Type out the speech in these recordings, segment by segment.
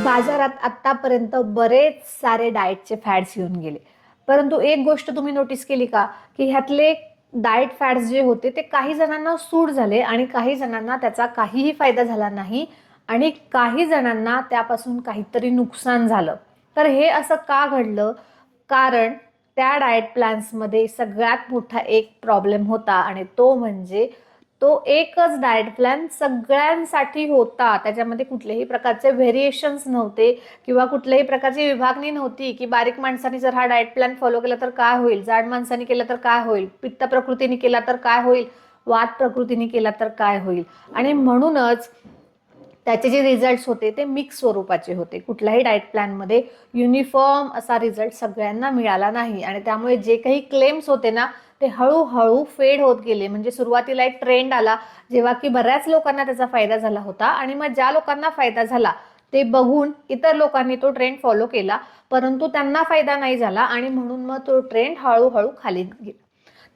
बाजारात आत्तापर्यंत बरेच सारे डाएटचे फॅड्स येऊन गेले, परंतु एक गोष्ट तुम्ही नोटीस केली का की ह्यातले डाएट फॅड्स जे होते ते काही जणांना सूट झाले आणि काही जणांना त्याचा काहीही फायदा झाला नाही आणि काही जणांना त्यापासून काहीतरी नुकसान झालं. तर हे असं का घडलं? कारण त्या डाएट प्लॅन्समध्ये सगळ्यात मोठा एक प्रॉब्लेम होता आणि तो म्हणजे तो एकच डाएट प्लॅन सगळ्यांसाठी होता. त्याच्यामध्ये कुठल्याही प्रकारचे व्हेरिएशन्स नव्हते किंवा कुठल्याही प्रकारची विभागणी नव्हती की बारीक माणसांनी जर हा डाएट प्लॅन फॉलो केला तर काय होईल, जाड माणसांनी केला तर काय होईल, पित्त प्रकृतीने केला तर काय होईल, वात प्रकृतीने केला तर काय होईल. आणि म्हणूनच त्याचे जे रिझल्ट्स होते ते मिक्स स्वरूपाचे होते. कुठल्याही डाएट प्लॅनमध्ये युनिफॉर्म असा रिझल्ट सगळ्यांना मिळाला नाही आणि त्यामुळे जे काही क्लेम्स होते ना ते हळूहळू फेड होत गेले. म्हणजे सुरुवातीला एक ट्रेंड आला जेव्हा की बऱ्याच लोकांना त्याचा फायदा झाला होता आणि मग ज्या लोकांना फायदा झाला ते बघून इतर लोकांनी तो ट्रेंड फॉलो केला, परंतु त्यांना फायदा नाही झाला आणि म्हणून मग तो ट्रेंड हळूहळू खाली गेला.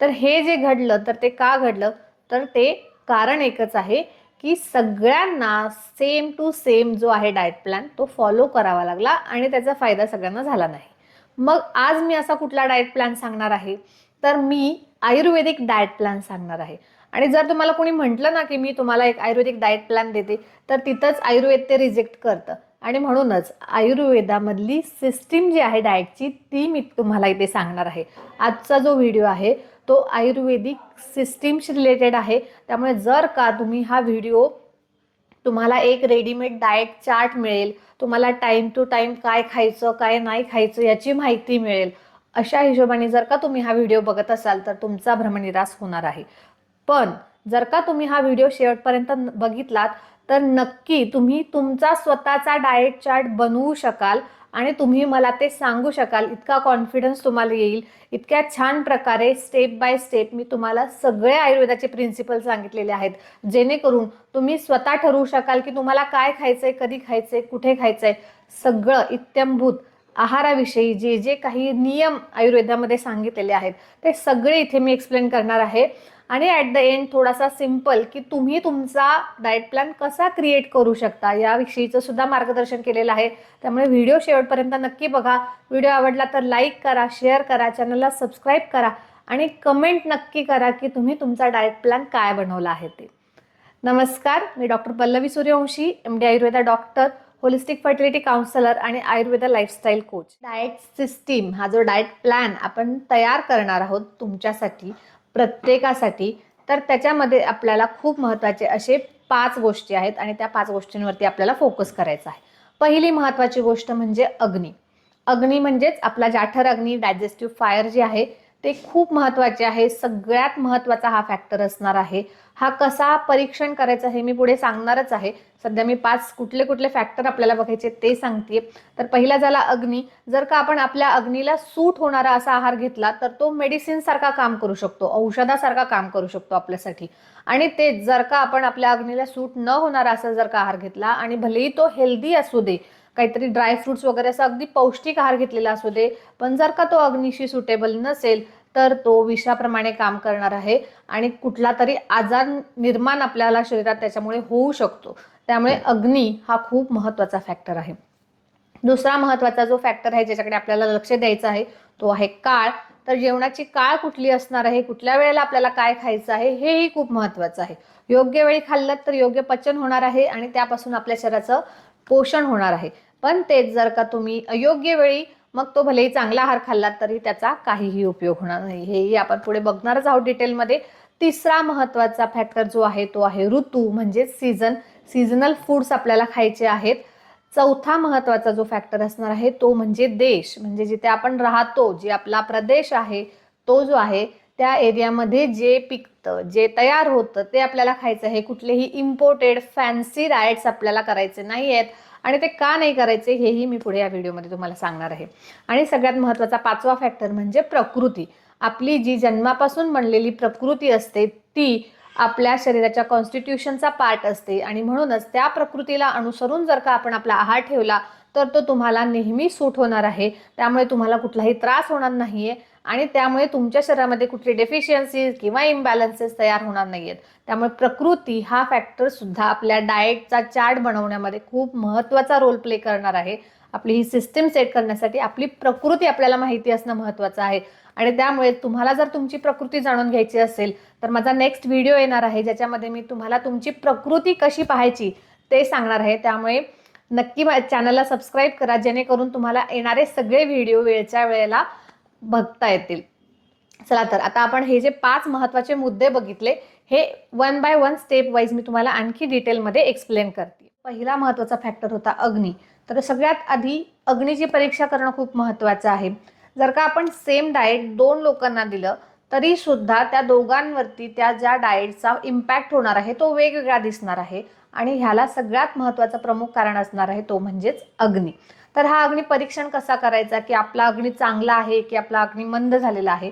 तर हे जे घडलं तर ते का घडलं? तर ते कारण एकच आहे की सगळ्यांना सेम टू सेम जो आहे डाएट प्लॅन तो फॉलो करावा लागला आणि त्याचा फायदा सगळ्यांना झाला नाही. मग आज मी असा कुठला डाएट प्लॅन सांगणार आहे? तर मी आयुर्वेदिक डाएट प्लॅन सांगणार आहे. आणि जर तुम्हाला कोणी म्हटलं ना की मी तुम्हाला एक आयुर्वेदिक डाएट प्लॅन देते तर तिथंच आयुर्वेद ते रिजेक्ट करतं. आणि म्हणूनच आयुर्वेदामधली सिस्टीम जी आहे डाएटची ती मी तुम्हाला इथे सांगणार आहे. आजचा जो व्हिडिओ आहे तो आयुर्वेदिक सिस्टीमशी रिलेटेड आहे. त्यामुळे जर का तुम्ही हा व्हिडिओ तुम्हाला एक रेडीमेड डाएट चार्ट मिळेल, तुम्हाला टाइम टू टाइम काय खायचं काय नाही खायचं याची माहिती मिळेल, अशा हिशोबाने जर का तुम्ही हा व्हिडिओ बघत असाल तर तुमचा भ्रमनिरास होणार आहे. पण जर का तुम्ही हा व्हिडिओ शेवटपर्यंत बघितलात तर नक्की तुम्ही तुमचा स्वतःचा डाएट चार्ट बनवू शकाल आणि तुम्ही मला ते सांगू शकाल. इतका कॉन्फिडन्स तुम्हाला येईल. इतक्या छान प्रकारे स्टेप बाय स्टेप मी तुम्हाला सगळे आयुर्वेदाचे प्रिन्सिपल सांगितलेले आहेत, जेणेकरून तुम्ही स्वतः ठरवू शकाल की तुम्हाला काय खायचंय, कधी खायचंय, कुठे खायचंय. सगळं इत्थंभूत आहाराविषयी जे जे काही नियम आयुर्वेदामध्ये सांगितलेले आहेत ते सगळे इथे मी एक्सप्लेन करणार आहे. आणि ॲट द एंड थोडासा सिंपल की तुम्ही तुमचा डाएट प्लॅन कसा क्रिएट करू शकता याविषयीचं सुद्धा मार्गदर्शन केलेलं आहे. त्यामुळे व्हिडिओ शेवटपर्यंत नक्की बघा. व्हिडिओ आवडला तर लाईक करा, शेअर करा, चॅनलला सबस्क्राईब करा आणि कमेंट नक्की करा की तुम्ही तुमचा डाएट प्लॅन काय बनवला आहे ते. नमस्कार, मी doctor Pallavi Suryavanshi, MD Ayurveda doctor, holistic fertility counsellor आणि Ayurveda lifestyle coach. Diet system हा जो डाएट प्लॅन आपण तयार करणार आहोत तुमच्यासाठी, प्रत्येकासाठी, तर त्याच्यामध्ये आपल्याला खूप महत्त्वाचे असे 5 गोष्टी आहेत आणि त्या 5 गोष्टींवरती आपल्याला फोकस करायचा आहे. पहिली महत्त्वाची गोष्ट म्हणजे अग्नी. अग्नी म्हणजेच आपला जाठर अग्नी, डायजेस्टिव्ह फायर जे आहे ते खूप महत्त्वाचे आहे. सगळ्यात महत्त्वाचा हा फॅक्टर असणार आहे. हा कसा परीक्षण करायचा हे मी पुढे सांगणारच आहे. सध्या मी 5 कुठले कुठले फॅक्टर आपल्याला बघायचे ते सांगते. तर पहिला झाला अग्नी. जर का आपण आपल्या अग्नीला सूट होणारा असा आहार घेतला तर तो मेडिसिन सारखा काम करू शकतो, औषधासारखा काम करू शकतो आपल्यासाठी. आणि ते जर का आपण आपल्या अग्नीला सूट न होणारा असा जर का आहार घेतला आणि भलेही तो हेल्दी असू दे, काहीतरी ड्रायफ्रुट्स वगैरे असं अगदी पौष्टिक आहार घेतलेला असू दे, पण जर का तो अग्नीशी सुटेबल नसेल तर तो विषाप्रमाणे काम करणार आहे आणि कुठला तरी आजार निर्माण आपल्याला शरीरात त्याच्यामुळे होऊ शकतो. त्यामुळे अग्नी हा खूप महत्त्वाचा फॅक्टर आहे. दुसरा महत्त्वाचा जो फॅक्टर आहे ज्याच्याकडे आपल्याला लक्ष द्यायचं आहे तो आहे काळ. तर जेवणाची काळ कुठली असणार आहे, कुठल्या वेळेला आपल्याला काय खायचं आहे हेही खूप महत्त्वाचं आहे. योग्य वेळी खाल्लं तर योग्य पचन होणार आहे आणि त्यापासून आपल्या शरीराचं पोषण होणार आहे. पण तेच जर का तुम्ही अयोग्य वेळी मग तो भलेही चांगला आहार खाल्लात तरी त्याचा काहीही उपयोग होणार नाही. हेही आपण पुढे बघणारच आहोत डिटेलमध्ये. तिसरा महत्त्वाचा फॅक्टर जो आहे तो आहे ऋतू म्हणजे सीझन. सीझनल फूड्स आपल्याला खायचे आहेत. चौथा महत्त्वाचा जो फॅक्टर असणार आहे तो म्हणजे देश, म्हणजे जिथे आपण राहतो, जे आपला प्रदेश आहे तो जो आहे त्या एरियामध्ये जे पिकतं, जे तयार होतं ते आपल्याला खायचं आहे. कुठलेही इम्पोर्टेड फॅन्सी डाएट्स आपल्याला करायचे नाही आहेत आणि ते का नाही करायचे हेही मी पुढे या व्हिडिओमध्ये तुम्हाला सांगणार आहे. आणि सगळ्यात महत्त्वाचा 5वा फॅक्टर म्हणजे प्रकृती. आपली जी जन्मापासून बनलेली प्रकृती असते ती आपल्या शरीराच्या कॉन्स्टिट्यूशनचा पार्ट असते आणि म्हणूनच त्या प्रकृतीला अनुसरून जर का आपण आपला आहार ठेवला तर तो तुम्हाला नेहमी सूट होणार आहे. त्यामुळे तुम्हाला कुठलाही त्रास होणार नाहीये आणि त्यामुळे तुमच्या शरीरामध्ये कुठली डेफिशियन्सीज किंवा इम्बॅलन्सेस तयार होणार नाहीयेत. त्यामुळे प्रकृती हा फॅक्टर सुद्धा आपल्या डाएटचा चार्ट बनवण्यामध्ये खूप महत्त्वाचा रोल प्ले करणार आहे. आपली ही सिस्टीम सेट करण्यासाठी आपली प्रकृती आपल्याला माहिती असणं महत्त्वाचं आहे. आणि त्यामुळे तुम्हाला जर तुमची प्रकृती जाणून घ्यायची असेल तर माझा नेक्स्ट व्हिडिओ येणार आहे, ज्याच्यामध्ये मी तुम्हाला तुमची प्रकृती कशी पाहायची ते सांगणार आहे. त्यामुळे नक्की चॅनलला सबस्क्राईब करा, जेणेकरून तुम्हाला येणारे सगळे व्हिडिओ वेळच्या वेळेला बघता येतील. चला तर आता आपण हे जे 5 महत्त्वाचे मुद्दे बघितले, हे one by one step wise मी तुम्हाला आणखी डिटेलमध्ये एक्सप्लेन करते. पहिला महत्त्वाचा फॅक्टर होता अग्नी. तर सगळ्यात आधी अग्नीची परीक्षा करणं खूप महत्त्वाचं आहे. जर का आपण सेम डाएट 2 लोकांना दिलं तरी सुद्धा त्या दोघांवरती त्या ज्या डाएटचा इम्पॅक्ट होणार आहे तो वेगवेगळा दिसणार आहे. आणि ह्याला सगळ्यात महत्त्वाचं प्रमुख कारण असणार आहे तो म्हणजेच अग्नी. तर हा अग्नी परीक्षण कसा करायचा, की आपला अग्नी चांगला आहे की आपला अग्नी मंद झालेला आहे.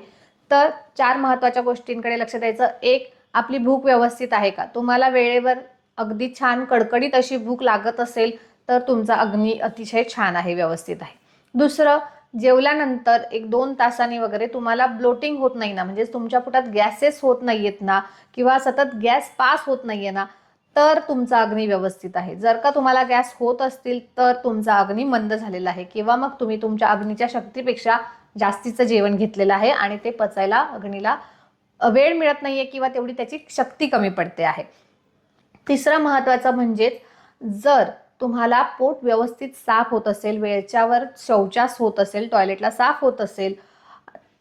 तर 4 महत्त्वाच्या गोष्टींकडे लक्ष द्यायचं. एक, आपली भूक व्यवस्थित आहे का. तुम्हाला वेळेवर अगदी छान कडकडीत अशी भूक लागत असेल तर तुमचा अग्नी अतिशय छान आहे, व्यवस्थित आहे. दुसरं, जेवल्यानंतर 1-2 तासांनी वगैरे तुम्हाला ब्लोटिंग होत नाही ना, म्हणजे तुमच्या पोटात गॅसेस होत नाहीयेत ना किंवा सतत गॅस पास होत नाहीये ना, तर तुमचा अग्नी व्यवस्थित आहे. जर का तुम्हाला गॅस होत असतील तर तुमचा अग्नी मंद झालेला आहे किंवा मग तुम्ही तुमच्या अग्नीच्या शक्तीपेक्षा जास्तीचं जेवण घेतलेलं आहे आणि ते पचायला अग्नीला वेळ मिळत नाहीये किंवा तेवढी त्याची शक्ती कमी पडते आहे. तिसरं महत्त्वाचं म्हणजे जर तुम्हाला पोट व्यवस्थित साफ होत असेल, वेळच्यावर शौचास होत असेल, टॉयलेटला साफ होत असेल,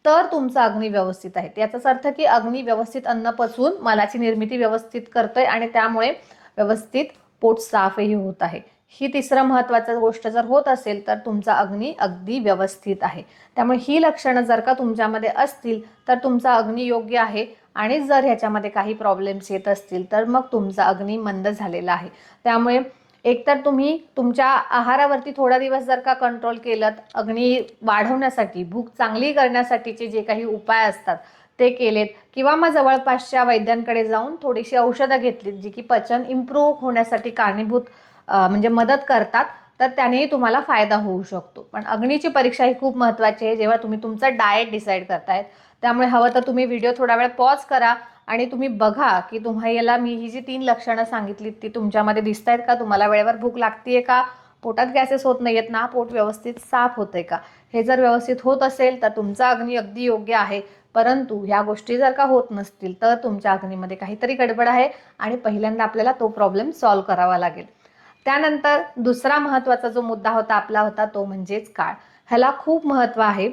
तर तुमचा अग्नी व्यवस्थित आहे. याचाच अर्थ की अग्नी व्यवस्थित अन्न पचवून मलाची निर्मिती व्यवस्थित करतोय आणि त्यामुळे व्यवस्थित पोट साफही होत आहे. ही तिसरं महत्त्वाचं गोष्ट जर होत असेल तर तुमचा अग्नी अगदी व्यवस्थित आहे. त्यामुळे ही लक्षणं जर का तुमच्यामध्ये असतील तर तुमचा अग्नी योग्य आहे. आणि जर ह्याच्यामध्ये काही प्रॉब्लेम्स येत असतील तर मग तुमचा अग्नी मंद झालेला आहे. त्यामुळे एकतर तुम्ही तुमच्या आहारावरती थोडा दिवस जर का कंट्रोल केलं, अग्नी वाढवण्यासाठी, भूक चांगली करण्यासाठीचे जे काही उपाय असतात ते केलेत किंवा मग जवळपासच्या वैद्यांकडे जाऊन थोडीशी औषधं घेतलीत जी की पचन इम्प्रूव्ह होण्यासाठी कारणीभूत म्हणजे मदत करतात, तर त्यानेही तुम्हाला फायदा होऊ शकतो. पण अग्नीची परीक्षा ही खूप महत्त्वाची आहे जेव्हा तुम्ही तुमचं डाएट डिसाईड करतायत. त्यामुळे हवं तर तुम्ही व्हिडिओ थोडा वेळ पॉज करा आणि तुम्ही बघा की तुम्हाला मी ही जी 3 लक्षणं सांगितली ती तुमच्यामध्ये दिसत आहेत का. तुम्हाला वेळेवर भूक लागतीये का, पोटात गॅसेस होत नाहीयेत ना, पोट व्यवस्थित साफ होतंय का. हे जर व्यवस्थित होत असेल तर तुमचा अग्नी अगदी योग्य आहे. परंतु ह्या गोष्टी जर का होत नसतील तर तुमच्या अग्नीमध्ये काहीतरी गडबड आहे आणि पहिल्यांदा आपल्याला तो प्रॉब्लेम सॉल्व्ह करावा लागेल. त्यानंतर दुसरा महत्त्वाचा जो मुद्दा होता आपला होता तो म्हणजेच काळ. ह्याला खूप महत्त्व आहे.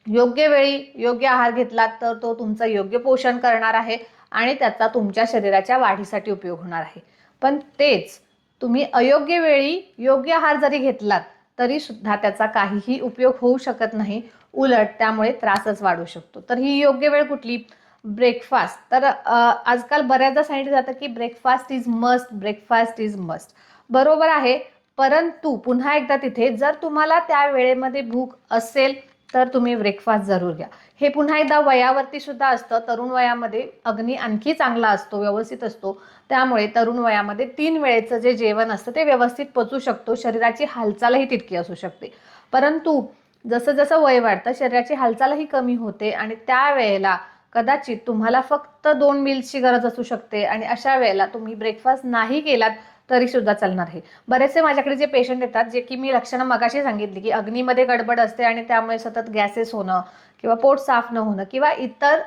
योग्य वेळी योग्य आहार घेतलात तर तो तुमचं योग्य पोषण करणार आहे आणि त्याचा तुमच्या शरीराच्या वाढीसाठी उपयोग होणार आहे. पण तेच तुम्ही अयोग्य वेळी योग्य आहार जरी घेतलात तरी सुद्धा त्याचा काहीही उपयोग होऊ शकत नाही. उलट त्यामुळे त्रासच वाढू शकतो. तर ही योग्य वेळ कुठली. ब्रेकफास्ट. तर आजकाल बऱ्याचदा सांगितलं जातं की breakfast is must, breakfast is must. बरोबर आहे. परंतु पुन्हा एकदा तिथे जर तुम्हाला त्या वेळेमध्ये भूक असेल तर तुम्ही ब्रेकफास्ट जरूर घ्या. हे पुन्हा एकदा वयावरती सुद्धा असतं. तरुण वयामध्ये अग्नी आणखी चांगला असतो, व्यवस्थित असतो. त्यामुळे तरुण वयामध्ये 3 वेळेचं जे जेवण असतं ते व्यवस्थित पचू शकतो. शरीराची हालचालही तितकी असू शकते. परंतु जसं जसं वय वाढतं शरीराची हालचालही कमी होते आणि त्यावेळेला कदाचित तुम्हाला फक्त 2 मील्सची गरज असू शकते आणि अशा वेळेला तुम्ही ब्रेकफास्ट नाही केलात तरी सुद्धा चालणार आहे. बरेचसे माझ्याकडे जे पेशंट येतात जे की मी लक्षणं मगाशी सांगितली की अग्नीमध्ये गडबड असते आणि त्यामुळे सतत गॅसेस होणं किंवा पोट साफ न होणं किंवा इतर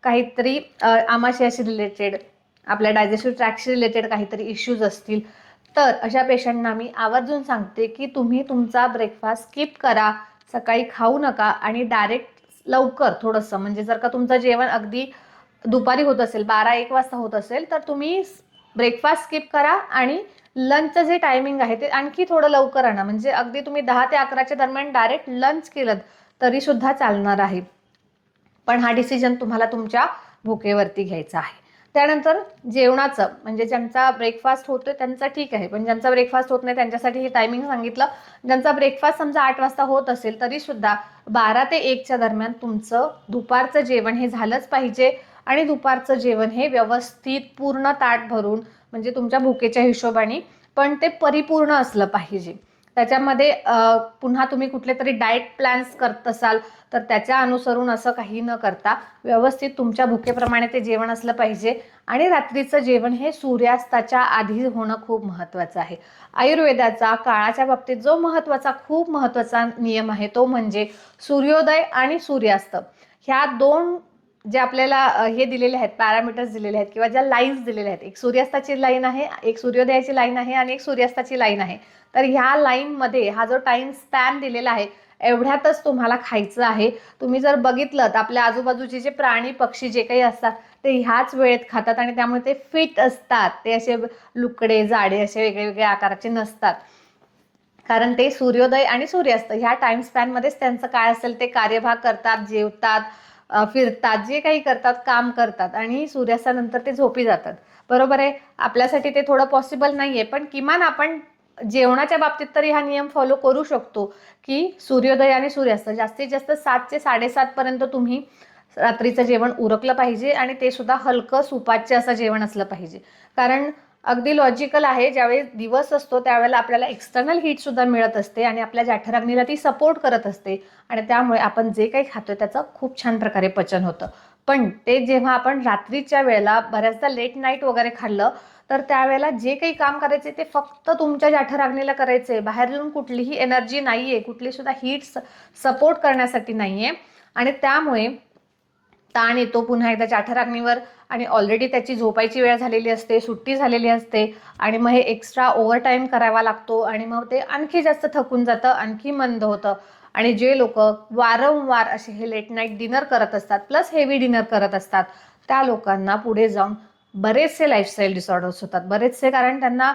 काहीतरी आमाशयाशी रिलेटेड, आपल्या डायजेस्टिव्ह ट्रॅक्टशी रिलेटेड काहीतरी इश्यूज असतील, तर अशा पेशंटना मी आवर्जून सांगते की तुम्ही तुमचा ब्रेकफास्ट स्किप करा, सकाळी खाऊ नका आणि डायरेक्ट लवकर थोडंसं, म्हणजे जर का तुमचं जेवण अगदी दुपारी होत असेल, 12-1 वाजता होत असेल तर तुम्ही ब्रेकफास्ट स्किप करा आणि लंचचं जे टायमिंग आहे ते आणखी थोडं लवकर आणा. म्हणजे अगदी तुम्ही 10 ते 11च्या दरम्यान डायरेक्ट लंच केलं तरी सुद्धा चालणार आहे. पण हा डिसिजन तुम्हाला तुमच्या भुकेवरती घ्यायचा आहे. त्यानंतर जेवणाचं, म्हणजे ज्यांचा ब्रेकफास्ट होतोय त्यांचा ठीक आहे, पण ज्यांचा ब्रेकफास्ट होत नाही त्यांच्यासाठी हे टायमिंग सांगितलं. ज्यांचा ब्रेकफास्ट समजा 8 वाजता होत असेल तरी सुद्धा 12 ते 1च्या दरम्यान तुमचं दुपारचं जेवण हे झालंच पाहिजे आणि दुपारचं जेवण हे व्यवस्थित पूर्ण ताट भरून, म्हणजे तुमच्या भुकेच्या हिशोबाने, पण ते परिपूर्ण असलं पाहिजे. त्याच्यामध्ये पुन्हा तुम्ही कुठले तरी डाएट प्लॅन्स करत असाल तर त्याच्या अनुसरून असं काही न करता व्यवस्थित तुमच्या भुकेप्रमाणे ते जेवण असलं पाहिजे. आणि रात्रीचं जेवण हे सूर्यास्ताच्या आधी होणं खूप महत्त्वाचं आहे. आयुर्वेदाचा काळाच्या बाबतीत जो खूप महत्त्वाचा नियम आहे तो म्हणजे सूर्योदय आणि सूर्यास्त. ह्या दोन जे आपल्याला हे दिलेले आहेत, पॅरामीटर्स दिलेले आहेत किंवा ज्या लाईन्स दिलेल्या आहेत, एक सूर्यास्ताची लाईन आहे, एक सूर्योदयाची लाईन आहे आणि एक सूर्यास्ताची लाईन आहे. तर ह्या लाईनमध्ये हा जो टाइम स्पॅन दिलेला आहे एवढ्यातच तुम्हाला खायचं आहे. तुम्ही जर बघितलं तर आपल्या आजूबाजूचे जे प्राणी पक्षी जे काही असतात ते ह्याच वेळेत खातात आणि त्यामुळे ते फिट असतात. ते असे लुकडे जाडे असे वेगळे वेगळे आकाराचे नसतात, कारण ते सूर्योदय आणि सूर्यास्त ह्या टाइम स्पॅनमध्येच त्यांचं काय असेल ते कार्यभाग करतात, जेवतात, फिरतात, जे काही करतात काम करतात आणि सूर्यास्तानंतर ते झोपी जातात. बरोबर आहे. आपल्यासाठी ते थोडं पॉसिबल नाहीये, पण किमान आपण जेवणाच्या बाबतीत तरी हा नियम फॉलो करू शकतो की सूर्योदय आणि सूर्यास्त जास्तीत जास्त 7 ते 7:30 पर्यंत तुम्ही रात्रीचं जेवण उरकलं पाहिजे आणि ते सुद्धा हलकं सुपाच्य असं जेवण असलं पाहिजे. कारण अगदी लॉजिकल आहे, ज्यावेळी दिवस असतो त्यावेळेला आपल्याला एक्सटर्नल हीट सुद्धा मिळत असते आणि आपल्या जठराग्नीला ती सपोर्ट करत असते आणि त्यामुळे आपण जे काही खातोय त्याचं खूप छान प्रकारे पचन होतं. पण ते जेव्हा आपण रात्रीच्या वेळेला बऱ्याचदा लेट नाईट वगैरे खाल्लं तर त्यावेळेला जे काही काम करायचे ते फक्त तुमच्या जठराग्नीला करायचे, बाहेर येऊन कुठलीही एनर्जी नाहीये, कुठली सुद्धा हीट सपोर्ट करण्यासाठी नाहीये आणि त्यामुळे ताण येतो पुन्हा एकदा जठराग्नीवर आणि ऑलरेडी त्याची झोपायची वेळ झालेली असते, सुट्टी झालेली असते आणि मग हे एक्स्ट्रा ओव्हरटाईम करावा लागतो आणि मग ते आणखी जास्त थकून जातं, आणखी मंद होतं. आणि जे लोक वारंवार असे हे लेट नाईट डिनर करत असतात प्लस हेवी डिनर करत असतात त्या लोकांना पुढे जाऊन बरेचसे लाईफस्टाईल डिसऑर्डर्स होतात. बरेचसे, कारण त्यांना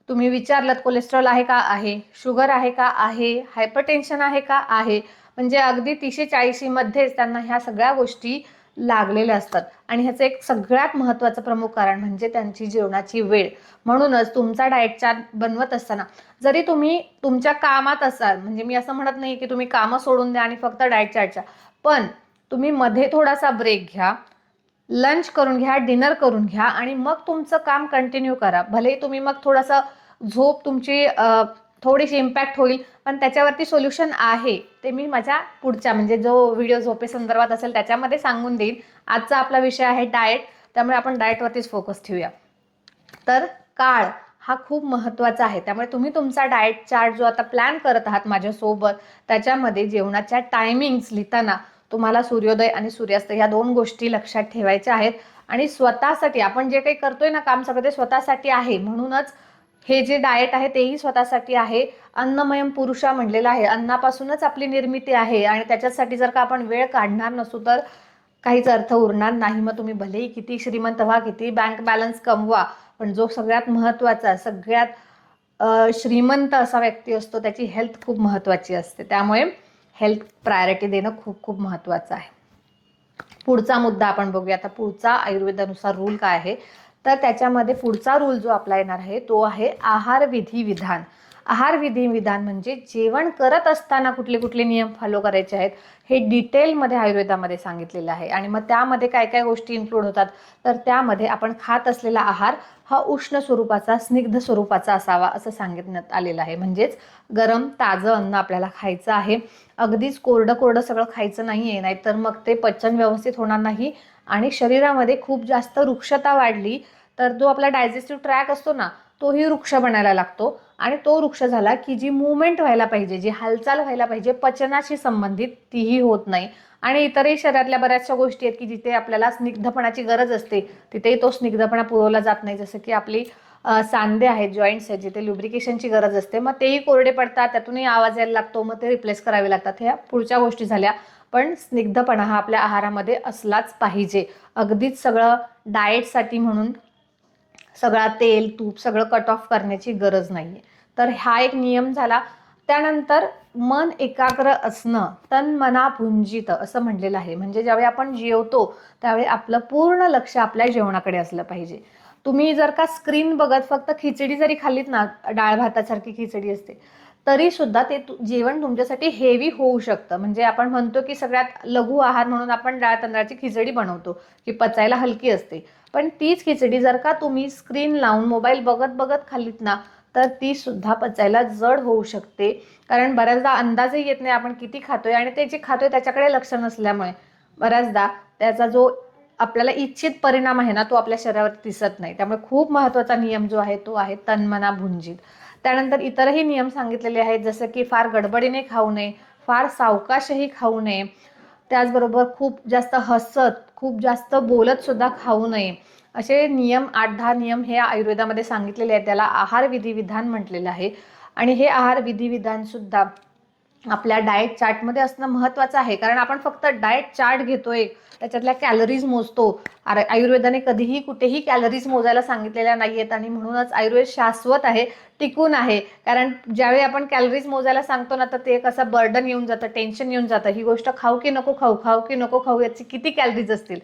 तुम्ही विचारलं कोलेस्ट्रॉल आहे का, आहे, शुगर आहे का, आहे, हायपरटेन्शन आहे का, आहे, म्हणजे अगदी 30-40 मध्येच त्यांना ह्या सगळ्या गोष्टी लागलेल्या असतात. आणि ह्याचं एक सगळ्यात महत्त्वाचं प्रमुख कारण म्हणजे त्यांची जेवणाची वेळ. म्हणूनच तुमचा डाएट चार्ट बनवत असताना जरी तुम्ही तुमच्या कामात असाल, म्हणजे मी असं म्हणत नाही की तुम्ही कामं सोडून द्या आणि फक्त डाएट चार्टच्या, पण तुम्ही मध्ये थोडासा ब्रेक घ्या, लंच करून घ्या, डिनर करून घ्या आणि मग तुमचं काम कंटिन्यू करा. भले तुम्ही मग थोडासा झोप तुमची थोडीशी इम्पॅक्ट होईल, पण त्याच्यावरती सोल्युशन आहे, ते मी माझ्या पुढच्या म्हणजे जो व्हिडिओ झोपेसंदर्भात असेल त्याच्यामध्ये सांगून देईन. आजचा आपला विषय आहे डाएट, त्यामुळे आपण डाएटवरतीच फोकस ठेवूया. तर काळ हा खूप महत्त्वाचा आहे, त्यामुळे तुम्ही तुमचा डाएट चार्ट जो आता प्लॅन करत आहात माझ्यासोबत त्याच्यामध्ये जेवणाच्या टायमिंग्स लिहिताना तुम्हाला सूर्योदय आणि सूर्यास्त ह्या दोन गोष्टी लक्षात ठेवायच्या आहेत. आणि स्वतःसाठी आपण जे काही करतोय ना काम सगळं ते स्वतःसाठी आहे, म्हणूनच हे जे डाएट आहे तेही स्वतःसाठी आहे. अन्नमयम पुरुषा म्हणलेलं आहे, अन्नापासूनच आपली निर्मिती आहे आणि त्याच्यासाठी जर का आपण वेळ काढणार नसू तर काहीच अर्थ उरणार नाही. मग तुम्ही भलेही किती श्रीमंत व्हा, किती बँक बॅलन्स कमवा, पण जो सगळ्यात महत्त्वाचा सगळ्यात श्रीमंत असा व्यक्ती असतो त्याची हेल्थ खूप महत्त्वाची असते. त्यामुळे हेल्थ प्रायोरिटी देणं खूप खूप महत्त्वाचं आहे. पुढचा मुद्दा आपण बघूया. आता पुढचा आयुर्वेदानुसार रूल काय आहे, तर त्याच्यामध्ये पुढचा रूल जो आपला येणार आहे तो आहे आहार विधी विधान. आहार विधी विधान म्हणजे जेवण करत असताना कुठले कुठले नियम फॉलो करायचे आहेत हे डिटेलमध्ये आयुर्वेदामध्ये सांगितलेलं आहे. आणि मग त्यामध्ये काय काय गोष्टी इन्क्लूड होतात, तर त्यामध्ये आपण खात असलेला आहार हा उष्ण स्वरूपाचा, स्निग्ध स्वरूपाचा असावा असं सांगितण्यात आलेलं आहे. म्हणजेच गरम ताजं अन्न आपल्याला खायचं आहे. अगदीच कोरडं कोरडं सगळं खायचं नाही आहे, नाहीतर मग ते पचन व्यवस्थित होणार नाही आणि शरीरामध्ये खूप जास्त रुक्षता वाढली तर जो आपला डायजेस्टिव्ह ट्रॅक असतो ना तोही वृक्ष बनायला लागतो आणि तो वृक्ष झाला की जी मूवमेंट व्हायला पाहिजे, जी हालचाल व्हायला पाहिजे पचनाशी संबंधित तीही होत नाही. आणि इतरही शरीरातल्या बऱ्याचशा गोष्टी आहेत की जिथे आपल्याला स्निग्धपणाची गरज असते तिथेही तो स्निग्धपणा पुरवला जात नाही. जसं की आपली सांधे आहेत, जॉईंट्स आहेत, जिथे लुब्रिकेशनची गरज असते, मग तेही कोरडे पडतात, त्यातूनही आवाज यायला लागतो, मग ते रिप्लेस करावे लागतात. ह्या पुढच्या गोष्टी झाल्या. पण स्निग्धपणा हा आपल्या आहारामध्ये असलाच पाहिजे. अगदीच सगळं डाएटसाठी म्हणून सगळा तेल तूप सगळं कट ऑफ करण्याची गरज नाहीये. तर हा एक नियम झाला. त्यानंतर मन एकाग्र असणं, तन मना भुंजित असं म्हणलेलं आहे. म्हणजे ज्यावेळी आपण जेवतो त्यावेळी आपलं पूर्ण लक्ष आपल्या जेवणाकडे असलं पाहिजे. तुम्ही जर का स्क्रीन बघत फक्त खिचडी जरी खाल्लीत ना, डाळ भातासारखी खिचडी असते, तरी सुद्धा ते जेवण तुमच्यासाठी हेवी होऊ शकतं. म्हणजे आपण म्हणतो की सगळ्यात लघु आहार म्हणून आपण डाळ तांदळाची खिचडी बनवतो की पचायला हलकी असते, पण तीच खिचडी जर का तुम्ही स्क्रीन लावून मोबाईल बघत बघत खाल्लीत ना तर ती सुद्धा पचायला जड होऊ शकते. कारण बऱ्याचदा अंदाजही येत नाही आपण किती खातोय, आणि ते जे खातोय त्याच्याकडे लक्ष नसल्यामुळे बऱ्याचदा त्याचा जो आपल्याला इच्छित परिणाम आहे ना, तो आपल्या शरीरावर दिसत नाही. त्यामुळे खूप महत्त्वाचा नियम जो आहे तो आहे तन्मना भुंजीत. त्यानंतर इतरही नियम सांगितलेले आहेत, जसं की फार गडबडीने खाऊ नये, फार सावकाशही खाऊ नये, त्याचबरोबर खूप जास्त हसत, खूप जास्त बोलत सुद्धा खाऊ नये. असे नियम 8-10 नियम हे आयुर्वेदामध्ये सांगितलेले आहेत. त्याला आहार विधिविधान म्हटलेलं आहे. आणि हे आहार विधिविधान सुद्धा आपल्या डाएट चार्टमध्ये असणं महत्त्वाचं आहे. कारण आपण फक्त डाएट चार्ट घेतोय, त्याच्यातल्या कॅलरीज मोजतो. आयुर्वेदाने कधीही कुठेही कॅलरीज मोजायला सांगितलेल्या नाहीयेत, आणि म्हणूनच आयुर्वेद शाश्वत आहे, टिकून आहे. कारण ज्यावेळी आपण कॅलरीज मोजायला सांगतो ना, तर ते एक असं बर्डन येऊन जातं, टेन्शन येऊन जातं. ही गोष्ट खाऊ की नको खाऊ, खाऊ की नको खाऊ, याची किती कॅलरीज असतील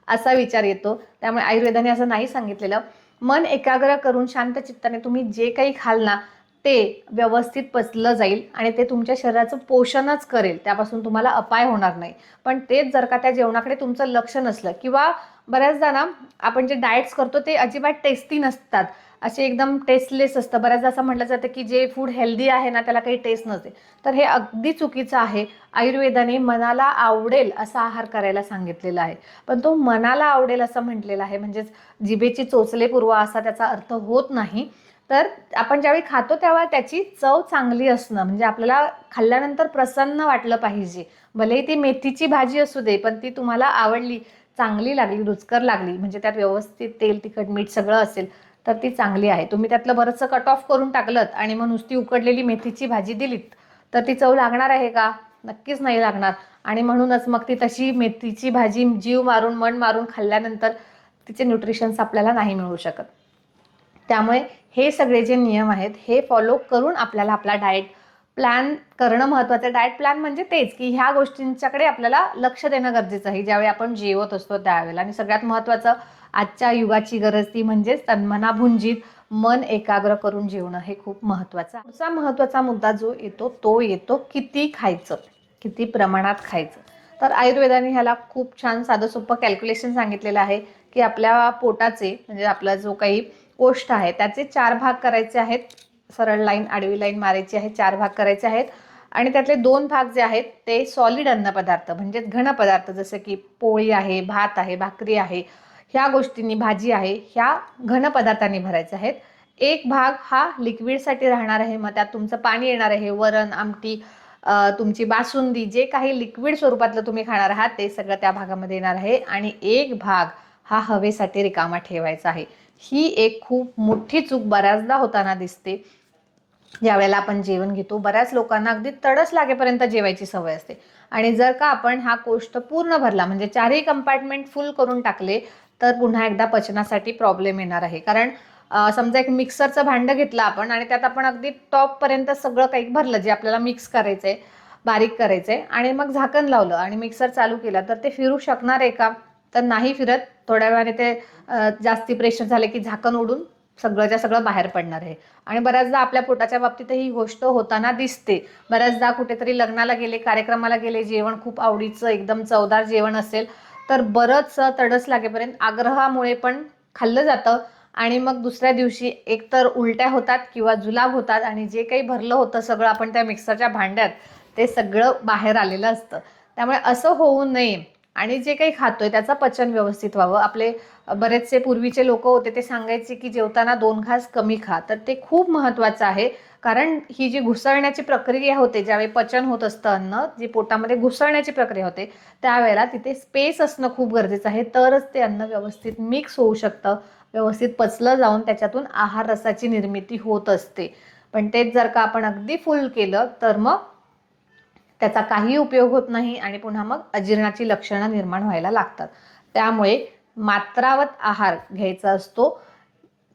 असा विचार येतो. त्यामुळे आयुर्वेदाने असं नाही सांगितलेलं. मन एकाग्र करून शांत चित्ताने तुम्ही जे काही खाल ना, ते व्यवस्थित पचलं जाईल आणि ते तुमच्या शरीराचं पोषणच करेल. त्यापासून तुम्हाला अपाय होणार नाही. पण तेच जर का त्या जेवणाकडे तुमचं लक्ष नसलं, किंवा बऱ्याचदा ना आपण जे डाएट्स करतो ते अजिबात टेस्टी नसतात, असे एकदम टेस्टलेस असतं. बऱ्याचदा असं म्हटलं जातं की जे फूड हेल्दी आहे ना, त्याला काही टेस्ट नसते. तर हे अगदी चुकीचं आहे. आयुर्वेदाने मनाला आवडेल असा आहार करायला सांगितलेला आहे. पण तो मनाला आवडेल असं म्हटलेलं आहे, म्हणजेच जिभेची चोचले पुरवा असा त्याचा अर्थ होत नाही. तर आपण ज्यावेळी खातो तेव्हा त्याची चव चांगली असणं, म्हणजे आपल्याला खाल्ल्यानंतर प्रसन्न वाटलं पाहिजे. भलेही ती मेथीची भाजी असू दे, पण ती तुम्हाला आवडली, चांगली लागली, रुचकर लागली, म्हणजे त्यात व्यवस्थित तेल, तिखट, मीठ सगळं असेल, तर ती चांगली आहे. तुम्ही त्यातलं बरंचसं कट ऑफ करून टाकलं आणि मग नुसती उकडलेली मेथीची भाजी दिलीत, तर ती चव लागणार आहे का? नक्कीच नाही लागणार. आणि म्हणूनच मग ती तशी मेथीची भाजी जीव मारून, मन मारून खाल्ल्यानंतर तिचे न्यूट्रिशन्स आपल्याला नाही मिळू शकत. त्यामुळे हे सगळे जे नियम आहेत हे फॉलो करून आपल्याला आपला डाएट प्लॅन करणं महत्त्वाचं आहे. डाएट प्लॅन म्हणजे तेच की ह्या गोष्टींच्याकडे आपल्याला लक्ष देणं गरजेचं आहे ज्यावेळी आपण जेवत असतो त्यावेळेला. आणि सगळ्यात महत्त्वाचं आजच्या युगाची गरज ती म्हणजेच तन्मना भुंजीत, मन एकाग्र करून जेवणं हे खूप महत्त्वाचं आहे. पुढचा महत्त्वाचा मुद्दा जो येतो तो येतो किती खायचं, किती प्रमाणात खायचं. तर आयुर्वेदाने ह्याला खूप छान साधं सोपं कॅल्क्युलेशन सांगितलेलं आहे की आपल्या पोटाचे, म्हणजे आपला जो काही कोष्ठ आहे त्याचे 4 भाग करायचे आहेत. सरळ लाईन, आडवी लाईन मारायची आहे, 4 भाग करायचे आहेत. आणि त्यातले 2 भाग जे आहेत ते सॉलिड अन्नपदार्थ म्हणजे घन पदार्थ, जसं की पोळी आहे, भात आहे, भाकरी आहे, ह्या गोष्टींनी, भाजी आहे, ह्या घन पदार्थांनी भरायचे आहेत. एक भाग हा लिक्विडसाठी राहणार आहे, मग त्यात तुमचं पाणी येणार आहे, वरण, आमटी, तुमची बासुंदी, जे काही लिक्विड स्वरूपातलं तुम्ही खाणार आहात ते सगळं त्या भागामध्ये येणार आहे. आणि एक भाग हा हवेसाठी रिकामा ठेवायचा आहे. ही एक खूप मोठी चूक बऱ्याचदा होताना दिसते. ज्यावेळेला आपण जेवण घेतो, बऱ्याच लोकांना अगदी तडस लागेपर्यंत जेवायची सवय असते. आणि जर का आपण हा कोष्ठ पूर्ण भरला, म्हणजे 4ही कंपार्टमेंट फुल करून टाकले, तर पुन्हा एकदा पचनासाठी प्रॉब्लेम येणार आहे. कारण समजा एक मिक्सरचं भांडं घेतलं आपण आणि त्यात आपण अगदी टॉपपर्यंत सगळं काही भरलं जे आपल्याला मिक्स करायचंय, बारीक करायचंय, आणि मग झाकण लावलं आणि मिक्सर चालू केला, तर ते फिरू शकणार आहे का? तर नाही फिरत. थोड्या वेळाने ते जास्ती प्रेशर झाले की झाकण उडून सगळंच्या सगळं बाहेर पडणार आहे. आणि बऱ्याचदा आपल्या पोटाच्या बाबतीत ही गोष्ट होताना दिसते. बऱ्याचदा कुठेतरी लग्नाला गेले, कार्यक्रमाला गेले, जेवण खूप आवडीचं एकदम चवदार जेवण असेल, तर बरंच तडस लागेपर्यंत आग्रहामुळे पण खाल्लं जातं. आणि मग दुसऱ्या दिवशी एकतर उलट्या होतात किंवा जुलाब होतात, आणि जे काही भरलं होतं सगळं आपण त्या मिक्सरच्या भांड्यात, ते सगळं बाहेर आलेलं असतं. त्यामुळे असं होऊ नये. आणि जे काही खातोय त्याचं पचन व्यवस्थित व्हावं. आपले बरेचसे पूर्वीचे लोक होते ते सांगायचे की जेवताना 2 घास कमी खा, तर ते खूप महत्त्वाचं आहे. कारण ही जी घुसळण्याची प्रक्रिया होते, ज्यावेळी पचन होत असतं अन्न, जी पोटामध्ये घुसळण्याची प्रक्रिया होते, त्यावेळेला तिथे स्पेस असणं खूप गरजेचं आहे. तरच ते अन्न व्यवस्थित मिक्स होऊ शकतं, व्यवस्थित पचलं जाऊन त्याच्यातून आहार रसाची निर्मिती होत असते. पण तेच जर का आपण अगदी फुल केलं तर मग त्याचा काही उपयोग होत नाही आणि पुन्हा मग अजीर्णाची लक्षणं निर्माण व्हायला लागतात. त्यामुळे मात्रावत आहार घ्यायचा असतो.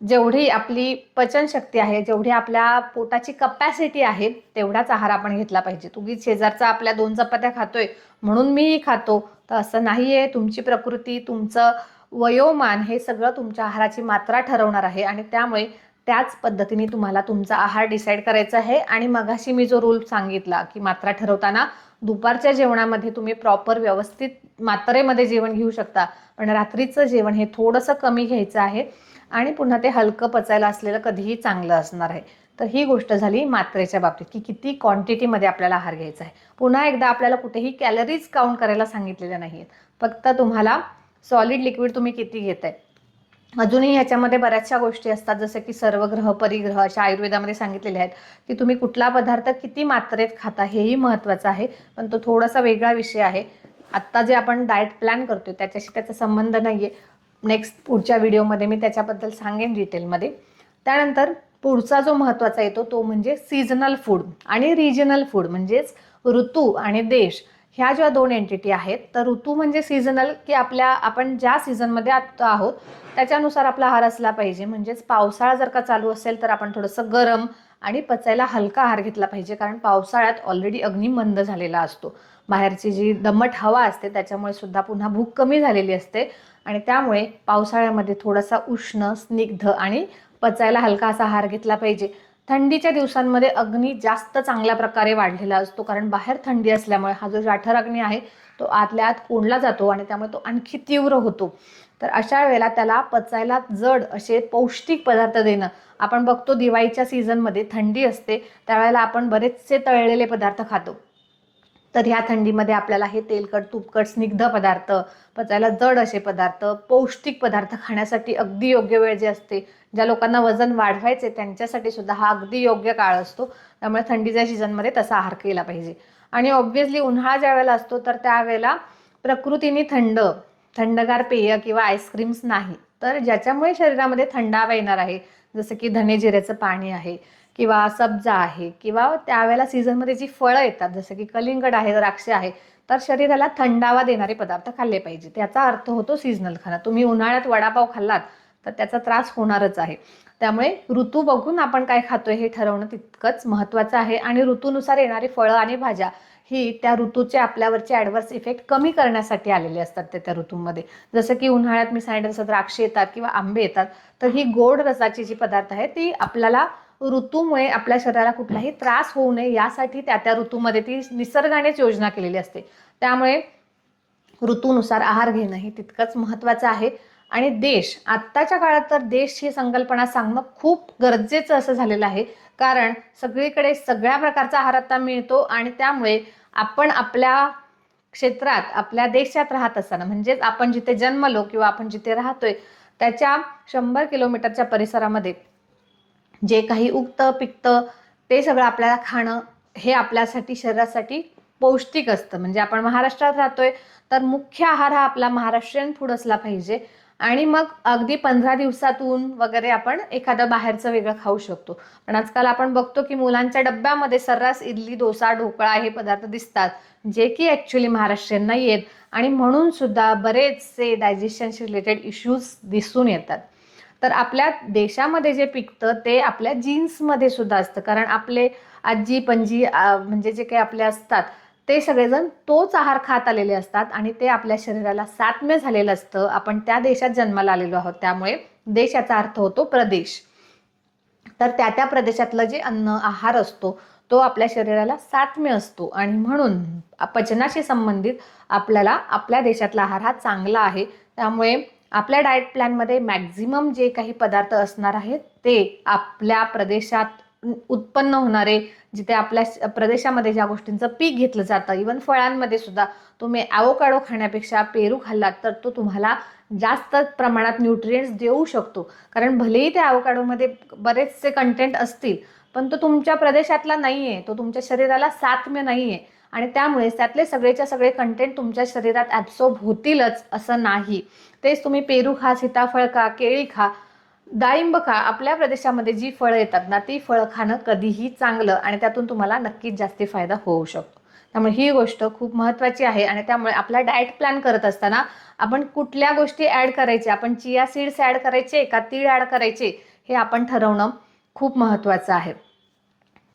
जेवढी आपली पचनशक्ती आहे, जेवढी आपल्या पोटाची कपॅसिटी आहे, तेवढाच आहार आपण घेतला पाहिजे. तुम्ही शेजारचा आपल्या 2 चपात्या खातोय म्हणून मीही खातो, तर असं नाहीये. तुमची प्रकृती, तुमचं वयोमान हे सगळं तुमच्या आहाराची मात्रा ठरवणार आहे. आणि त्यामुळे त्याच पद्धतीने तुम्हाला तुमचा आहार डिसाईड करायचा आहे. आणि मगाशी मी जो रूल सांगितला की मात्रा ठरवताना दुपारच्या जेवणामध्ये तुम्ही प्रॉपर व्यवस्थित मात्रेमध्ये जेवण घेऊ शकता, पण रात्रीचं जेवण हे थोडंसं कमी घ्यायचं आहे. आणि पुन्हा ते हलकं पचायला असलेलं कधीही चांगलं असणार आहे. तर ही गोष्ट झाली मात्रेच्या बाबतीत, की किती क्वांटिटीमध्ये आपल्याला आहार घ्यायचा आहे. पुन्हा एकदा आपल्याला कुठेही कॅलरीज काउंट करायला सांगितलेल्या नाही आहेत, फक्त तुम्हाला सॉलिड लिक्विड तुम्ही किती घेताय. अजूनही ह्याच्यामध्ये बऱ्याचशा गोष्टी असतात, जसं की सर्वग्रह परिग्रह अशा आयुर्वेदामध्ये सांगितलेले आहेत, की तुम्ही कुठला पदार्थ किती मात्रेत खाता हेही महत्त्वाचं आहे. पण तो थोडासा वेगळा विषय आहे. आत्ता जे आपण डाएट प्लॅन करतोय त्याच्याशी त्याचा संबंध नाही आहे. नेक्स्ट पुढच्या व्हिडिओमध्ये मी त्याच्याबद्दल सांगेन डिटेलमध्ये. त्यानंतर पुढचा जो महत्त्वाचा येतो तो म्हणजे सीझनल फूड आणि रिजनल फूड, म्हणजेच ऋतू आणि देश. ह्या ज्या दोन एंटिटी आहेत, तर ऋतू म्हणजे सीझनल, की आपण ज्या सीझनमध्ये आता आहोत त्याच्यानुसार आपला आहार असला पाहिजे. म्हणजेच पावसाळा जर का चालू असेल तर आपण थोडंसं गरम आणि पचायला हलका आहार घेतला पाहिजे, कारण पावसाळ्यात ऑलरेडी अग्नी मंद झालेला असतो. बाहेरची जी दमट हवा असते त्याच्यामुळे सुद्धा पुन्हा भूक कमी झालेली असते आणि त्यामुळे पावसाळ्यामध्ये थोडासा उष्ण, स्निग्ध आणि पचायला हलका असा आहार घेतला पाहिजे. थंडीच्या दिवसांमध्ये अग्नी जास्त चांगल्या प्रकारे वाढलेला असतो, कारण बाहेर थंडी असल्यामुळे हा जो जाठर अग्नी आहे तो आतल्या आत कोंडला जातो आणि त्यामुळे तो आणखी तीव्र होतो. तर अशा वेळेला त्याला पचायला जड असे पौष्टिक पदार्थ देणं. आपण बघतो दिवाळीच्या सीझनमध्ये थंडी असते, त्यावेळेला आपण बरेचसे तळलेले पदार्थ खातो. तर ह्या थंडीमध्ये आपल्याला हे तेलकट, तुपकट, स्निग्ध पदार्थ, पचायला जड असे पदार्थ, पौष्टिक पदार्थ खाण्यासाठी अगदी योग्य वेळ जे असते, ज्या लोकांना वजन वाढवायचे त्यांच्यासाठी सुद्धा हा अगदी योग्य काळ असतो. त्यामुळे थंडीच्या सीझनमध्ये तसा आहार केला पाहिजे. आणि ऑब्व्हियसली उन्हाळा ज्या वेळेला असतो तर त्यावेळेला प्रकृतीने थंडगार पेय किंवा आईस्क्रीम्स नाही, तर ज्याच्यामुळे शरीरामध्ये थंडावा येणार आहे, जसं की धने जिऱ्याचं पाणी आहे किंवा सब्जा आहे, किंवा त्यावेळेला सीझनमध्ये जी फळं येतात जसं की कलिंगड आहे, द्राक्ष आहे, तर शरीराला थंडावा देणारे पदार्थ खाल्ले पाहिजे. त्याचा अर्थ होतो सीझनल खाणं. तुम्ही उन्हाळ्यात वडापाव खाल्लात तर त्याचा त्रास होणारच आहे. त्यामुळे ऋतू बघून आपण काय खातोय हे ठरवणं तितकंच महत्त्वाचं आहे. आणि ऋतूनुसार येणारी फळं आणि भाज्या ही त्या ऋतूचे आपल्यावरचे ॲडव्हर्स इफेक्ट कमी करण्यासाठी आलेले असतात त्या ऋतूंमध्ये. जसं की उन्हाळ्यात मी सांगितलं तसं द्राक्षे येतात किंवा आंबे येतात, तर ही गोड रसाची जी पदार्थ आहे ती आपल्याला ऋतूमुळे आपल्या शरीराला कुठलाही त्रास होऊ नये यासाठी त्या ऋतूमध्ये ती निसर्गानेच योजना केलेली असते. त्यामुळे ऋतूनुसार आहार घेणं हे तितकंच महत्त्वाचं आहे. आणि देश, आत्ताच्या काळात तर देश ही संकल्पना सांगणं खूप गरजेचं असं झालेलं आहे, कारण सगळीकडे सगळ्या प्रकारचा आहार आता मिळतो आणि त्यामुळे आपण आपल्या क्षेत्रात, आपल्या देशात राहत असताना, म्हणजेच आपण जिथे जन्मलो किंवा आपण जिथे राहतोय त्याच्या 100 किलोमीटरच्या परिसरामध्ये जे काही उगतं पिकतं ते सगळं आपल्याला खाणं हे आपल्यासाठी, शरीरासाठी पौष्टिक असतं. म्हणजे आपण महाराष्ट्रात राहतोय तर मुख्य आहार हा आपला महाराष्ट्रीयन फूड असला पाहिजे. आणि मग अगदी 15 दिवसातून वगैरे आपण एखादं बाहेरचं वेगळं खाऊ शकतो. पण आजकाल आपण बघतो की मुलांच्या डब्यामध्ये सर्रास इडली, डोसा, ढोकळा हे पदार्थ दिसतात, जे की ॲक्च्युली महाराष्ट्रीयन नाही आहेत आणि म्हणून सुद्धा बरेचसे डायजेशनशी रिलेटेड इश्यूज दिसून येतात. तर आपल्या देशामध्ये जे पिकतं ते आपल्या जीन्समध्ये सुद्धा असतं, कारण आपले आजी पणजी म्हणजे जे काही आपले असतात ते सगळेजण तोच आहार खात आलेले असतात आणि ते आपल्या शरीराला साम्य झालेलं असतं. आपण त्या देशात जन्माला आलेलो आहोत, त्यामुळे देश याचा अर्थ होतो प्रदेश. तर त्या प्रदेशातलं जे अन्न आहार असतो तो आपल्या शरीराला साम्य असतो आणि म्हणून पचनाशी संबंधित आपल्याला आपल्या देशातला आहार हा चांगला आहे. त्यामुळे आपल्या डाएट प्लॅनमध्ये मॅक्झिमम जे काही पदार्थ असणार आहेत ते आपल्या प्रदेशात उत्पन्न होणारे, जिथे आपल्या प्रदेशामध्ये ज्या गोष्टींचं पीक घेतलं जातं, इवन फळांमध्ये सुद्धा तुम्ही ॲवोकाडो खाण्यापेक्षा पेरू खाल्लात तर तो तुम्हाला जास्त प्रमाणात न्यूट्रिएंट्स देऊ शकतो. कारण भलेही त्या ॲवोकाडोमध्ये बरेचसे कंटेंट असतील पण तो तुमच्या प्रदेशातला नाही आहे, तो तुमच्या शरीराला साम्य नाही आहे आणि त्यामुळे त्यातले सगळेच्या सगळे कंटेंट तुमच्या शरीरात ॲब्सॉर्ब होतीलच असं नाही. तेच तुम्ही पेरू खा, सीताफळ खा, केळी खा, डाळिंब खा, आपल्या प्रदेशामध्ये जी फळं येतात ना ती फळं खाणं कधीही चांगलं आणि त्यातून तुम्हाला नक्कीच जास्ती फायदा होऊ शकतो. त्यामुळे ही गोष्ट खूप महत्त्वाची आहे. आणि त्यामुळे आपला डाएट प्लॅन करत असताना आपण कुठल्या गोष्टी ॲड करायच्या, आपण चिया सीड्स ॲड करायचे का तीळ ॲड करायचे हे आपण ठरवणं खूप महत्त्वाचं आहे.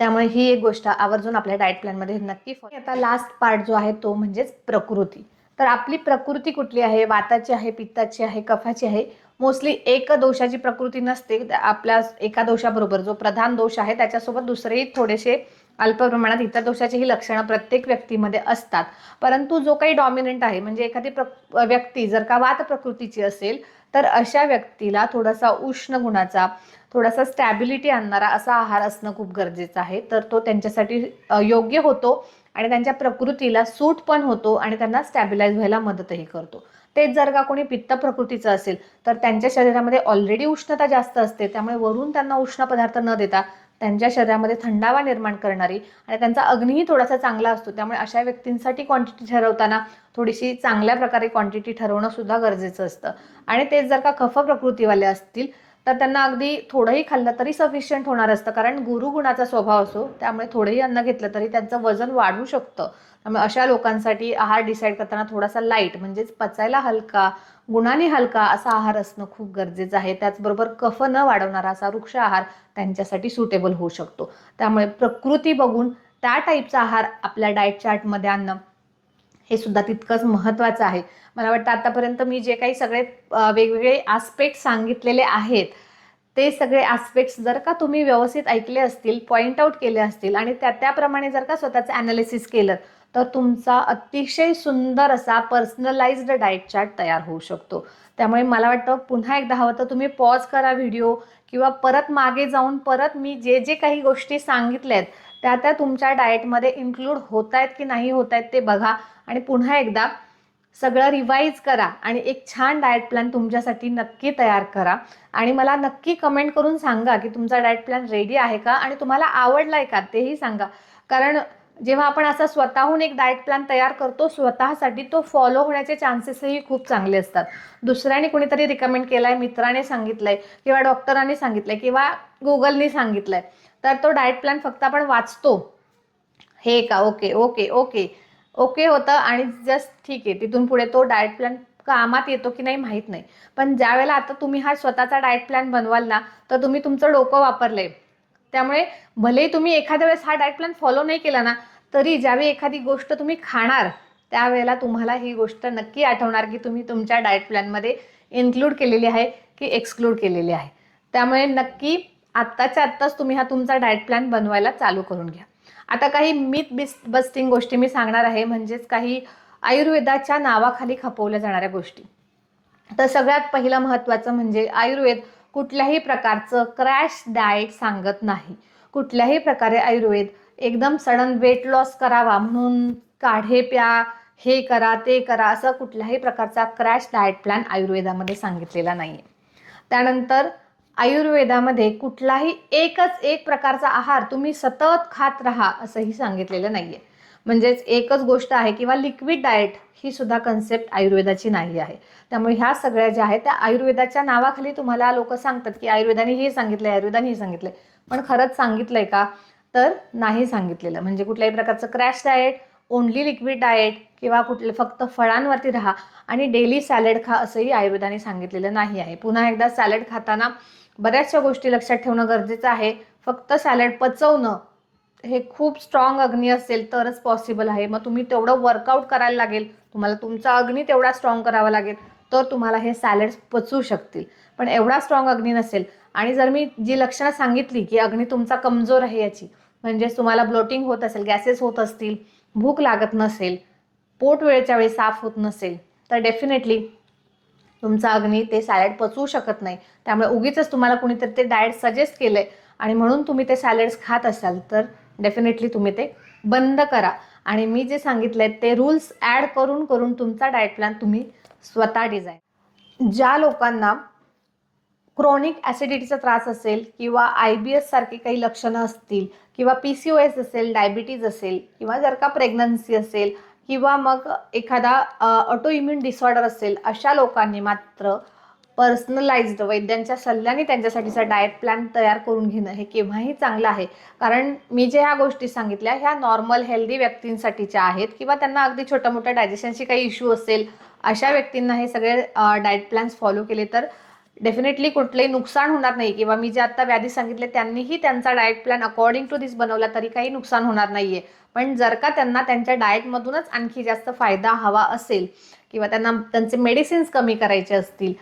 त्यामुळे ही एक गोष्ट आवर्जून आपल्या डाएट प्लॅनमध्ये नक्की. आता लास्ट पार्ट जो आहे तो म्हणजेच प्रकृती. तर आपली प्रकृती कुठली आहे? वाताची आहे, पित्ताची आहे, कफाची आहे. मोस्टली एक दोषाची प्रकृती नसते. आपल्या एका दोषाबरोबर जो प्रधान दोष आहे त्याच्यासोबत दुसरेही थोडेसे अल्प प्रमाणात इतर दोषाचीही लक्षणं प्रत्येक व्यक्तीमध्ये असतात. परंतु जो काही डॉमिनंट आहे, म्हणजे एखादी व्यक्ती जर का वात प्रकृतीची असेल तर अशा व्यक्तीला थोडासा उष्ण गुणाचा, थोडासा स्टॅबिलिटी आणणारा असा आहार असणं खूप गरजेचं आहे. तर तो त्यांच्यासाठी योग्य होतो आणि त्यांच्या प्रकृतीला सूट पण होतो आणि त्यांना स्टॅबिलाइज व्हायला मदतही करतो. तेच जर का कोणी पित्त प्रकृतीचं असेल तर त्यांच्या शरीरामध्ये ऑलरेडी उष्णता जास्त असते, त्यामुळे वरून त्यांना उष्ण पदार्थ न देता त्यांच्या शरीरामध्ये थंडावा निर्माण करणारी आणि त्यांचा अग्नीही थोडासा चांगला असतो, त्यामुळे अशा व्यक्तींसाठी क्वांटिटी ठरवताना थोडीशी चांगल्या प्रकारे क्वांटिटी ठरवणं सुद्धा गरजेचं असतं. आणि तेच जर का कफ प्रकृतीवाले असतील तर त्यांना अगदी थोडंही खाल्लं तरी सफिशियंट होणार असतं, कारण गुरुगुणाचा स्वभाव असो, त्यामुळे थोडंही अन्न घेतलं तरी त्यांचं वजन वाढू शकतं. त्यामुळे अशा लोकांसाठी आहार डिसाईड करताना थोडासा लाईट म्हणजेच पचायला हलका, गुणाने हलका असा आहार असणं खूप गरजेचं आहे. त्याचबरोबर कफ न वाढवणारा असा वृक्ष आहार त्यांच्यासाठी सुटेबल होऊ शकतो. त्यामुळे प्रकृती बघून त्या टाईपचा आहार आपल्या डाएट चार्टमध्ये आणणं हे सुद्धा तितकंच महत्त्वाचं आहे. मला वाटतं आतापर्यंत मी जे काही सगळे वेगवेगळे आस्पेक्ट सांगितलेले आहेत, ते सगळे आस्पेक्ट्स जर का तुम्ही व्यवस्थित ऐकले असतील, पॉईंट आउट केले असतील आणि त्याप्रमाणे जर का स्वतःचं ॲनालिसिस केलं तर तुमचा अतिशय सुंदर असा पर्सनलाइज्ड डाएट चार्ट तयार होऊ शकतो. त्यामुळे मला वाटतं पुन्हा एकदा हवं तर तुम्ही पॉज करा व्हिडिओ किंवा परत मागे जाऊन परत मी जे जे काही गोष्टी सांगितल्यात त्या तुमच्या डाएटमध्ये इन्क्लूड होत आहेत की नाही होत आहेत ते बघा आणि पुन्हा एकदा सगळं रिवाईज करा आणि एक छान डाएट प्लॅन तुमच्यासाठी नक्की तयार करा आणि मला नक्की कमेंट करून सांगा की तुमचा डाएट प्लॅन रेडी आहे का आणि तुम्हाला आवडलाय का तेही सांगा. कारण जेव्हा आपण असा स्वतःहून एक डाएट प्लॅन तयार करतो स्वतःसाठी, तो फॉलो होण्याचे चान्सेसही खूप चांगले असतात. दुसऱ्याने कोणीतरी रिकमेंड केलाय, मित्राने सांगितलंय किंवा डॉक्टरांनी सांगितलंय किंवा गुगलने सांगितलंय, तर तो डाएट प्लॅन फक्त आपण वाचतो, हे का ओके ओके ओके ओके होतं आणि जस्ट ठीक आहे, तिथून पुढे तो डाएट प्लॅन कामात येतो की नाही माहीत नाही. पण ज्या वेळेला आता तुम्ही हा स्वतःचा डाएट प्लॅन बनवाल ना तर तुम्ही तुमचं डोकं वापरलंय. त्यामुळे भलेही तुम्ही एखाद्या वेळेस हा डाएट प्लॅन फॉलो नाही केला ना तरी ज्यावेळी एखादी गोष्ट तुम्ही खाणार त्यावेळेला तुम्हाला ही गोष्ट नक्की आठवणार की तुम्ही तुमच्या डाएट प्लॅनमध्ये इन्क्लूड केलेली आहे की एक्सक्लूड केलेली आहे. त्यामुळे नक्की आत्ताच्या आत्ताच तुम्ही हा तुमचा डाएट प्लॅन बनवायला चालू करून घ्या. आता काही मिथ बस्टिंग गोष्टी मी सांगणार आहे, म्हणजेच काही आयुर्वेदाच्या नावाखाली खपवल्या जाणाऱ्या गोष्टी. तर सगळ्यात पहिलं महत्त्वाचं म्हणजे आयुर्वेद कुठल्याही प्रकारचं क्रॅश डाएट सांगत नाही. कुठल्याही प्रकारे आयुर्वेद एकदम सडन वेट लॉस करावा म्हणून काढे प्या, हे करा ते करा असं कुठल्याही प्रकारचा क्रॅश डाएट प्लॅन आयुर्वेदामध्ये सांगितलेला नाही आहे. त्यानंतर आयुर्वेदामध्ये कुठलाही एकच एक प्रकारचा आहार तुम्ही सतत खात राहा असंही सांगितलेलं नाही आहे. म्हणजेच एकच गोष्ट आहे किंवा लिक्विड डाएट ही सुद्धा कन्सेप्ट आयुर्वेदाची नाही आहे. त्यामुळे ह्या सगळ्या ज्या आहेत त्या आयुर्वेदाच्या नावाखाली तुम्हाला लोक सांगतात की आयुर्वेदाने हे सांगितलंय, आयुर्वेदाने हे सांगितलंय, पण खरंच सांगितलंय का तर नाही सांगितलेलं. म्हणजे कुठल्याही प्रकारचं crash diet, only liquid diet किंवा कुठले फक्त फळांवरती राहा आणि डेली सॅलड खा असंही आयुर्वेदाने सांगितलेलं नाही आहे. पुन्हा एकदा सॅलड खाताना बऱ्याचशा गोष्टी लक्षात ठेवणं गरजेचं आहे. फक्त सॅलड पचवणं हे खूप स्ट्रॉंग अग्नी असेल तरच पॉसिबल आहे. मग तुम्ही तेवढं वर्कआउट करायला लागेल, तुम्हाला तुमचा अग्नी तेवढा स्ट्रॉंग करावा लागेल तर तुम्हाला हे सॅलड्स पचवू शकतील. पण एवढा स्ट्रॉंग अग्नी नसेल आणि जर मी जी लक्षणं सांगितली की अग्नी तुमचा कमजोर आहे याची, म्हणजेच तुम्हाला ब्लोटिंग होत असेल, गॅसेस होत असतील, भूक लागत नसेल, पोट वेळेच्या वेळी साफ होत नसेल, तर डेफिनेटली तुमचा अग्नी ते सॅलड पचवू शकत नाही. त्यामुळे उगीच तुम्हाला कुणीतरी ते डाएट सजेस्ट केलंय आणि म्हणून तुम्ही ते सॅलड्स खात असाल तर डेफिनेटली तुम्ही ते बंद करा आणि मी जे सांगितलंय ते रूल्स ॲड करून करून तुमचा डाएट प्लॅन तुम्ही स्वतः डिझाईन. ज्या लोकांना क्रोनिक ॲसिडिटीचा त्रास असेल किंवा IBS सारखी काही लक्षणं असतील किंवा PCOS असेल, डायबिटीज असेल किंवा जर का प्रेग्नन्सी असेल किंवा मग एखादा ऑटो इम्युन डिसऑर्डर असेल, अशा लोकांनी मात्र पर्सनलाइज्ड वैद्यांच्या सल्ल्याने त्यांच्यासाठीचा डाएट प्लॅन तयार करून घेणं हे केव्हाही चांगलं आहे. कारण मी जे ह्या गोष्टी सांगितल्या ह्या नॉर्मल हेल्दी व्यक्तींसाठीच्या आहेत किंवा त्यांना अगदी छोट्या मोठ्या डायजेशनची काही इश्यू असेल अशा व्यक्तींना हे सगळे डाएट प्लॅन्स फॉलो केले तर डेफिनेटली कुठलंही नुकसान होणार नाही. किंवा मी जे आता व्याधी सांगितले त्यांनीही त्यांचा डाएट प्लॅन अकॉर्डिंग टू दिस बनवला तरी काही नुकसान होणार नाहीये. पण जर का त्यांना त्यांच्या डाएटमधूनच आणखी जास्त फायदा हवा असेल किंवा त्यांना त्यांचे मेडिसिन्स कमी करायचे असतील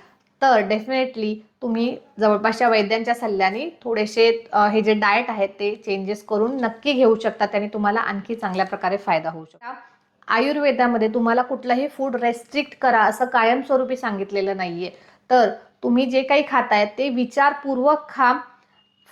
तर डेफिनेटली तुम्ही जवळपासच्या वैद्यांच्या सल्ल्याने थोडेसे हे जे डाएट आहेत ते चेंजेस करून नक्की घेऊ शकता. त्याने तुम्हाला आणखी चांगल्या प्रकारे फायदा होऊ शकतो. आयुर्वेदामध्ये तुम्हाला कुठलंही फूड रेस्ट्रिक्ट करा असं कायमस्वरूपी सांगितलेलं नाहीये. तर तुम्ही जे काही खाताय ते विचारपूर्वक खा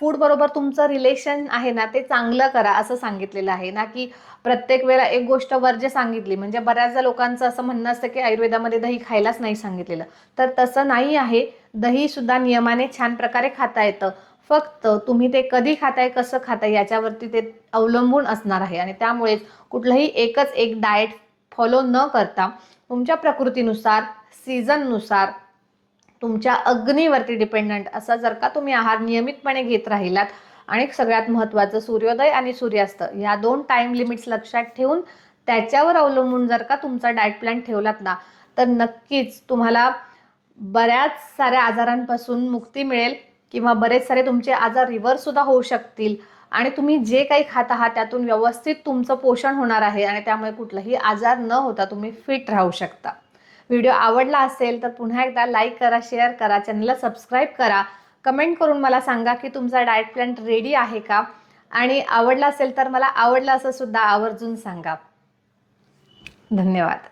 फूड बरोबर तुमचं रिलेशन आहे ना ते चांगलं करा असं सांगितलेलं आहे ना, की प्रत्येक वेळेला एक गोष्ट वर्ज्य सांगितली. म्हणजे बऱ्याचदा लोकांचं असं म्हणणं असतं की आयुर्वेदामध्ये दही खायलाच नाही सांगितलेलं, तर तसं नाही आहे. दही सुद्धा नियमाने छान प्रकारे खाता येतं. फक्त तुम्ही ते कधी खाताय, कसं खाताय याच्यावरती ते अवलंबून असणार आहे. आणि त्यामुळेच कुठलंही एकच एक डाएट फॉलो न करता तुमच्या प्रकृतीनुसार, सीझननुसार, तुमच्या अग्नीवरती डिपेंडंट असा जर का तुम्ही आहार नियमितपणे घेत राहिलात आणि सगळ्यात महत्त्वाचं सूर्योदय आणि सूर्यास्त या 2 टाइम लिमिट्स लक्षात ठेवून त्याच्यावर अवलंबून जर का तुमचा डाएट प्लॅन ठेवलात ना, तर नक्कीच तुम्हाला बऱ्याच साऱ्या आजारांपासून मुक्ती मिळेल किंवा बरेच सारे तुमचे आजार रिव्हर्स सुद्धा होऊ शकतील आणि तुम्ही जे काही खात आहात त्यातून व्यवस्थित तुमचं पोषण होणार आहे आणि त्यामुळे कुठलाही आजार न होता तुम्ही फिट राहू शकता. व्हिडिओ आवडला असेल तर पुन्हा एकदा लाईक करा, शेअर करा, चॅनलला सबस्क्राईब करा. कमेंट करून मला सांगा की तुमचा डाएट प्लॅन रेडी आहे का आणि आवडला असेल तर मला आवडलं असं सुद्धा आवर्जून सांगा. धन्यवाद.